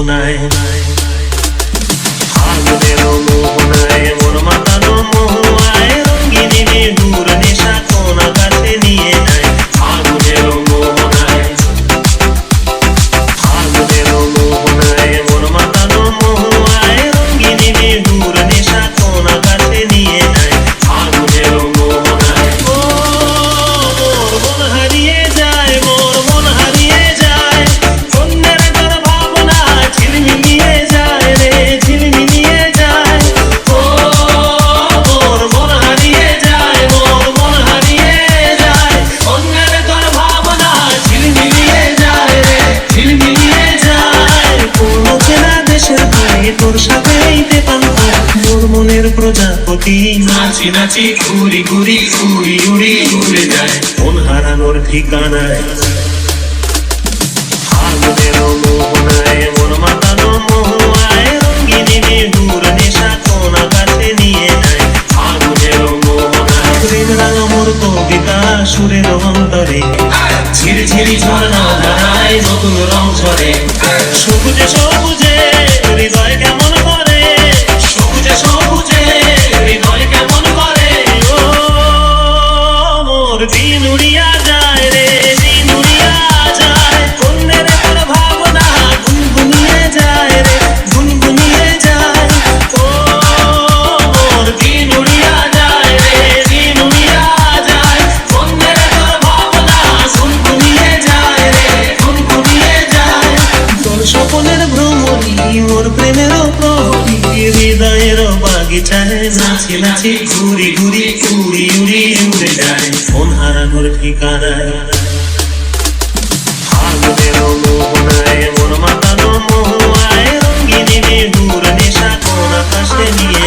মোহনায়, ফাগুনের মোহনায় মন মাতানো মহুয়ায়, রঙিনী বিহুর নেশা কোন আকাশে নিয়ে যায়। ফাগুনের মোহনায়, ফাগুনের মোহনায় মন মাতানো মহুয়ায়, রঙিনী বিহুর নেশা কোন আকাশে নিয়ে যায়। ফাগুনের মোহনায় ও মোর মন হারিয়ে যায়, মোর মন হারিয়ে যায়, অন্যের তোর ভাবনা ঝিলমিলিয়ে যায় রে, ঝিলমিলিয়ে যায়। ও মোর মন হারিয়ে যায়, মোর মন হারিয়ে যায়, অন্যের তোর ভাবনা ঝিলমিলিয়ে যায় রে, ঝিলমিলিয়ে যায়। কোন চেনা দেশের ভাই তোর সাথে মোর মনের প্রজাপতি নাচি নাচি ঘুরি ঘুরি উড়ি উড়ি উড়ে যায় মন হারানোর ঠিকানায়। ফাগুনের মোহনায় মন মাতানো মহুয়ায়, রঙিনী বিহুর নেশা কোন আকাশে নিয়ে যায়। ফাগুনের মোহনায় প্রেম রাঙা মোর কবিতা সুরের অন্তরে, ঝিরঝিরি ঝর্ণা ধারায় নতুন রং ঝরে। সবুজে সবুজে হৃদয় কেমন করে, সবুজে সবুজে হৃদয় কেমন করে। ও মোর দিন উড়িয়া যায় রে, দিন উড়িয়া যায়, অন্যের তোর ভাবনা গুনগুনিয়ে যায় রে, গুনগুনিয়ে যায়। ও মোর দিন উড়িয়া যায় রে, দিন উড়িয়া যায়, অন্যের তোর ভাবনা গুনগুনিয়ে যায় রে, গুনগুনিয়ে যায়। তোর স্বপনের ভ্রমণী মোর প্রেমেরও প্রহরী, হৃদয়ের বাগিচায় নাচি নাচি ঘুরি ঘুরি উড়ি উড়ি উড়ে যায় মন হারানোর ঠিকানায়। ফাগুনের মোহনায় মন মাতানো মহুয়ায়, রঙিনী বিহুর নেশা কোন আকাশে নিয়ে